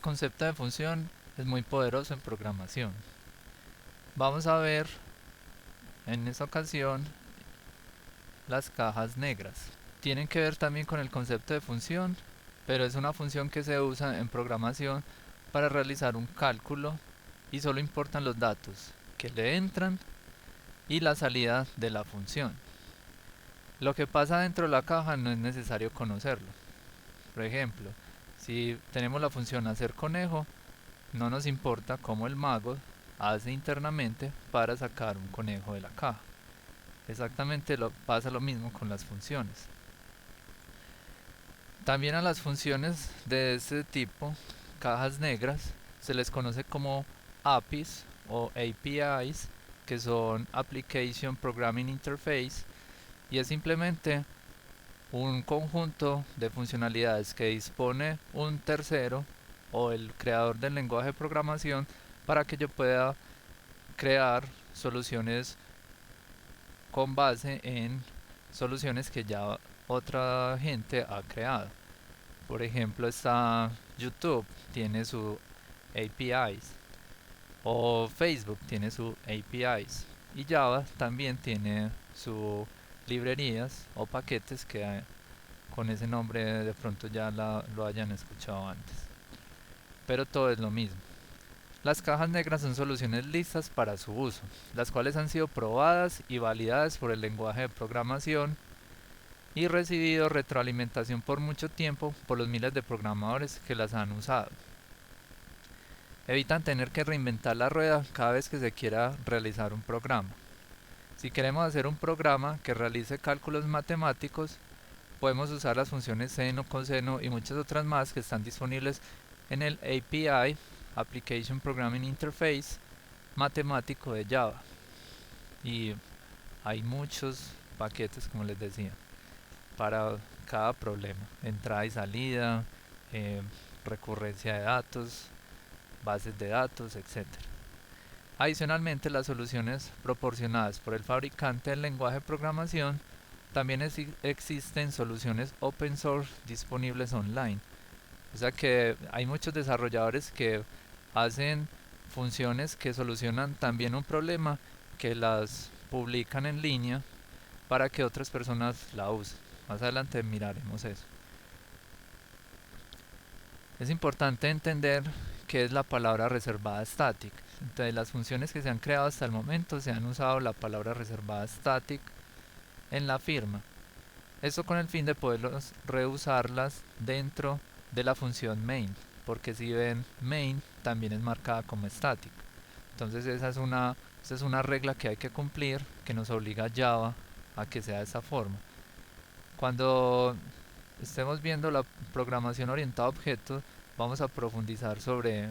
concepto de función es muy poderoso en programación. Vamos a ver en esta ocasión las cajas negras. Tienen que ver también con el concepto de función, pero es una función que se usa en programación para realizar un cálculo y solo importan los datos que le entran y la salida de la función. Lo que pasa dentro de la caja no es necesario conocerlo. Por ejemplo, si tenemos la función hacer conejo, no nos importa cómo el mago hace internamente para sacar un conejo de la caja. Exactamente pasa lo mismo con las funciones. También a las funciones de este tipo, cajas negras, se les conoce como APIs o APIs, que son Application Programming Interface, y es simplemente un conjunto de funcionalidades que dispone un tercero o el creador del lenguaje de programación para que yo pueda crear soluciones con base en soluciones que ya otra gente ha creado. Por ejemplo, está YouTube, tiene su APIs, o Facebook tiene su APIs, y Java también tiene sus librerías o paquetes que con ese nombre de pronto ya lo hayan escuchado antes. Pero todo es lo mismo. Las cajas negras son soluciones listas para su uso, las cuales han sido probadas y validadas por el lenguaje de programación y recibido retroalimentación por mucho tiempo por los miles de programadores que las han usado. Evitan tener que reinventar la rueda cada vez que se quiera realizar un programa. Si queremos hacer un programa que realice cálculos matemáticos, podemos usar las funciones seno, coseno y muchas otras más que están disponibles en el API, Application Programming Interface, matemático de Java. Y hay muchos paquetes, como les decía, para cada problema: entrada y salida, recurrencia de datos, bases de datos, etcétera. Adicionalmente, las soluciones proporcionadas por el fabricante del lenguaje de programación, también existen soluciones open source disponibles online. O sea que hay muchos desarrolladores que hacen funciones que solucionan también un problema, que las publican en línea para que otras personas la usen. Más adelante miraremos eso. Es importante entender qué es la palabra reservada static. Entre las funciones que se han creado hasta el momento se han usado la palabra reservada static en la firma. Esto con el fin de poder reusarlas dentro de la función main, porque si ven, main también es marcada como static. Entonces esa es una regla que hay que cumplir, que nos obliga Java a que sea de esa forma. Cuando estemos viendo la programación orientada a objetos, vamos a profundizar sobre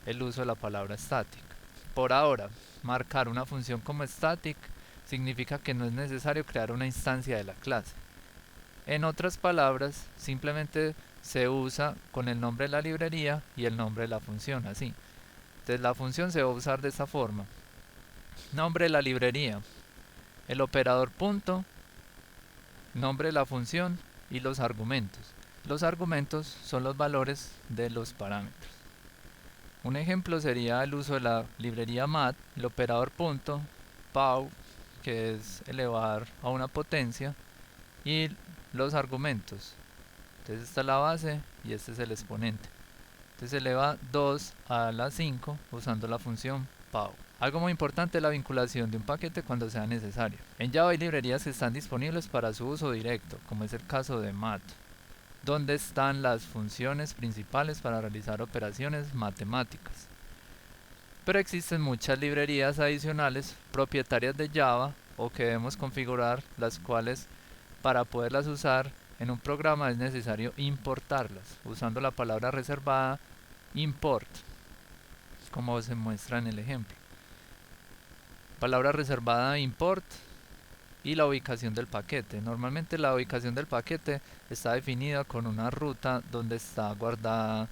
el uso de la palabra static. Por ahora, marcar una función como static significa que no es necesario crear una instancia de la clase. En otras palabras, simplemente se usa con el nombre de la librería y el nombre de la función, así. Entonces la función se va a usar de esta forma: nombre de la librería, el operador punto, nombre de la función y los argumentos. Los argumentos son los valores de los parámetros. Un ejemplo sería el uso de la librería mat, el operador punto, pow, que es elevar a una potencia, y los argumentos. Entonces esta es la base y este es el exponente. Entonces se eleva 2 a la 5 usando la función pow. Algo muy importante es la vinculación de un paquete cuando sea necesario. En Java hay librerías que están disponibles para su uso directo, como es el caso de mat, donde están las funciones principales para realizar operaciones matemáticas. Pero existen muchas librerías adicionales propietarias de Java o que debemos configurar, las cuales para poderlas usar en un programa es necesario importarlas, usando la palabra reservada import, como se muestra en el ejemplo. Palabra reservada import y la ubicación del paquete. Normalmente la ubicación del paquete está definida con una ruta donde está guardada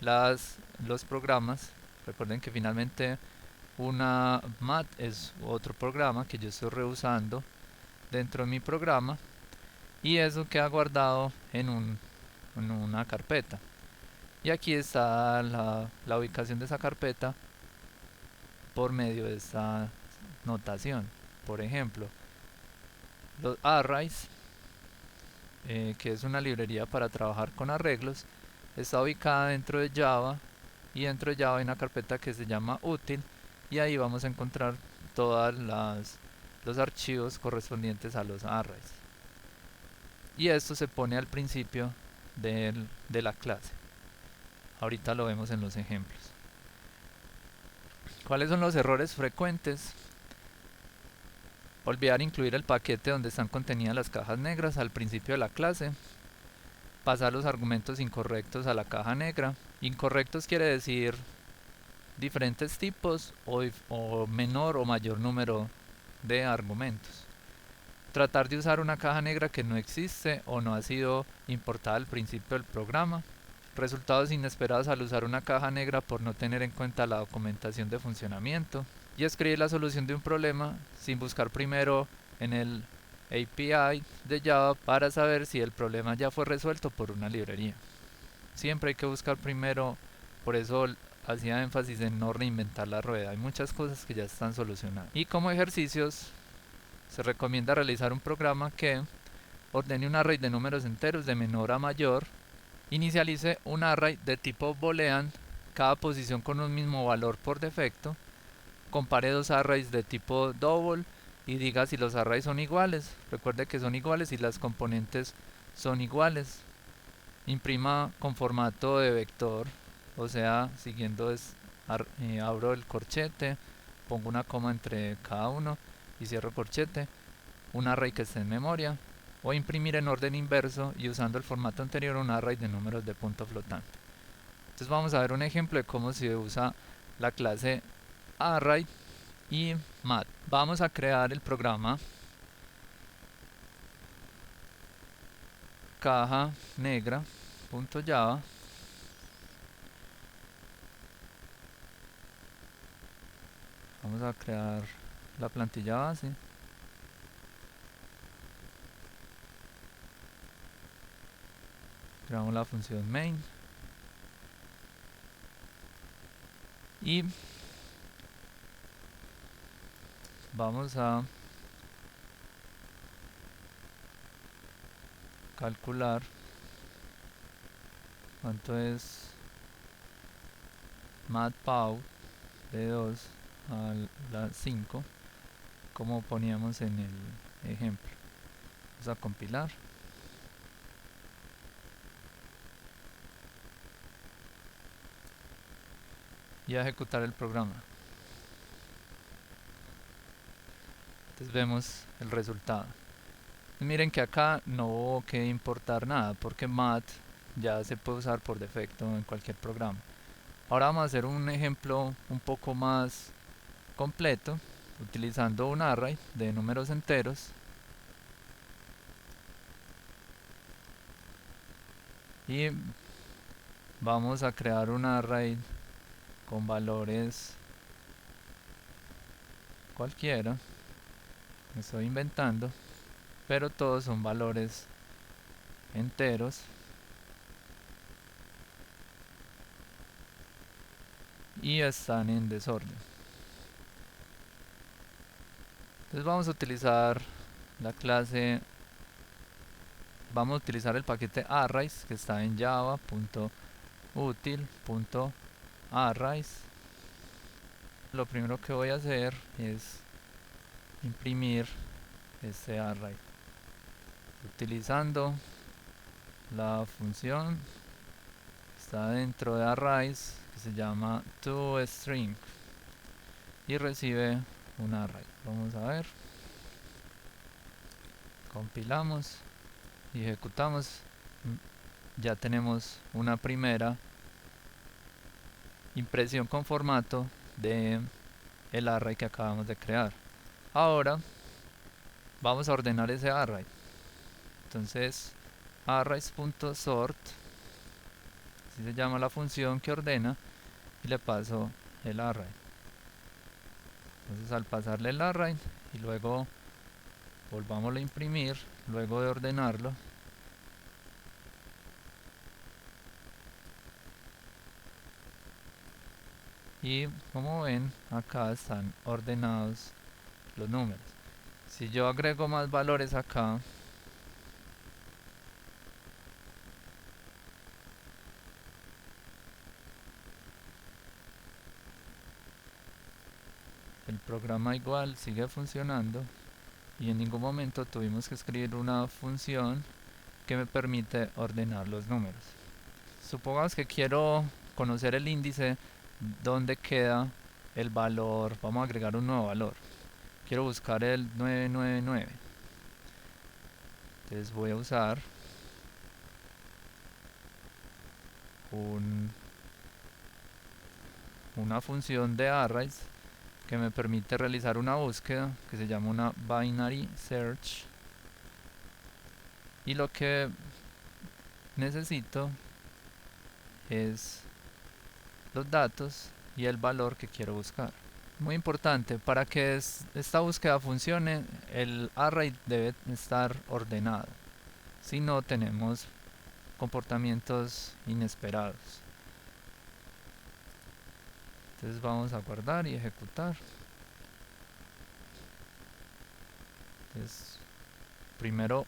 los programas. Recuerden que finalmente una mat es otro programa que yo estoy reusando dentro de mi programa, y eso queda guardado en una carpeta. Y aquí está la ubicación de esa carpeta por medio de esta notación. Por ejemplo, los arrays, que es una librería para trabajar con arreglos, está ubicada dentro de Java, y dentro de Java hay una carpeta que se llama útil, y ahí vamos a encontrar todos los archivos correspondientes a los arrays. Y esto se pone al principio de la clase. Ahorita lo vemos en los ejemplos. ¿Cuáles son los errores frecuentes? Olvidar incluir el paquete donde están contenidas las cajas negras al principio de la clase. Pasar los argumentos incorrectos a la caja negra. Incorrectos quiere decir diferentes tipos o menor o mayor número de argumentos. Tratar de usar una caja negra que no existe o no ha sido importada al principio del programa. Resultados inesperados al usar una caja negra por no tener en cuenta la documentación de funcionamiento. Y escribir la solución de un problema sin buscar primero en el API de Java para saber si el problema ya fue resuelto por una librería. Siempre hay que buscar primero, por eso hacía énfasis en no reinventar la rueda. Hay muchas cosas que ya están solucionadas. Y como ejercicios, se recomienda realizar un programa que ordene un array de números enteros de menor a mayor, inicialice un array de tipo boolean, cada posición con un mismo valor por defecto, compare dos arrays de tipo double y diga si los arrays son iguales. Recuerde que son iguales si las componentes son iguales. Imprima con formato de vector, o sea, siguiendo abro el corchete, pongo una coma entre cada uno y cierro corchete, un array que esté en memoria, o imprimir en orden inverso y usando el formato anterior un array de números de punto flotante. Entonces vamos a ver un ejemplo de cómo se usa la clase array y math. Vamos a crear el programa caja negra.java. Vamos a crear la plantilla base. Creamos la función main. Y vamos a calcular cuánto es matpau de 2 a la 5, como poníamos en el ejemplo. Vamos a compilar. Y a ejecutar el programa. Entonces vemos el resultado. Miren que acá no hubo que importar nada porque math ya se puede usar por defecto en cualquier programa. Ahora vamos a hacer un ejemplo un poco más completo utilizando un array de números enteros y vamos a crear un array con valores cualquiera, me estoy inventando, pero todos son valores enteros y están en desorden. Entonces vamos a utilizar la clase, vamos a utilizar el paquete arrays que está en java.util.arrays. Lo primero que voy a hacer es imprimir este array utilizando la función que está dentro de arrays que se llama toString y recibe un array. Vamos a ver, compilamos y ejecutamos. Ya tenemos una primera impresión con formato de el array que acabamos de crear. Ahora vamos a ordenar ese array. Entonces arrays.sort, así se llama la función que ordena, y le paso el array. Entonces al pasarle el array y luego volvámoslo a imprimir, luego de ordenarlo, y como ven acá están ordenados los números. Si yo agrego más valores acá, el programa igual sigue funcionando y en ningún momento tuvimos que escribir una función que me permite ordenar los números. Supongamos que quiero conocer el índice donde queda el valor, vamos a agregar un nuevo valor. Quiero buscar el 999. Entonces voy a usar una función de arrays que me permite realizar una búsqueda que se llama una binary search, y lo que necesito es los datos y el valor que quiero buscar. Muy importante, para que esta búsqueda funcione, el array debe estar ordenado, si no tenemos comportamientos inesperados. Entonces vamos a guardar y ejecutar. Entonces primero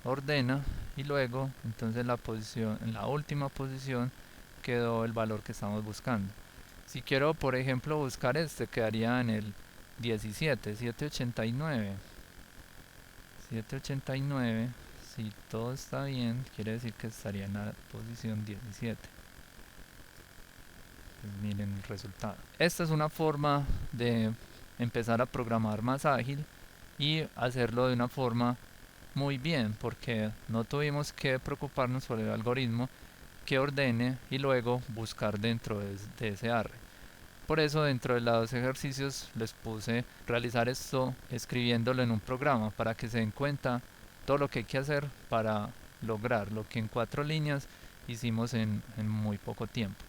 ordena y luego entonces en la última posición quedó el valor que estamos buscando. Si quiero por ejemplo buscar este, quedaría en el 17, 789. Si todo está bien, quiere decir que estaría en la posición 17. Pues miren el resultado. Esta es una forma de empezar a programar más ágil y hacerlo de una forma muy bien, porque no tuvimos que preocuparnos por el algoritmo que ordene y luego buscar dentro de ese array. Por eso dentro de los ejercicios les puse realizar esto escribiéndolo en un programa para que se den cuenta todo lo que hay que hacer para lograr lo que en 4 líneas hicimos en muy poco tiempo.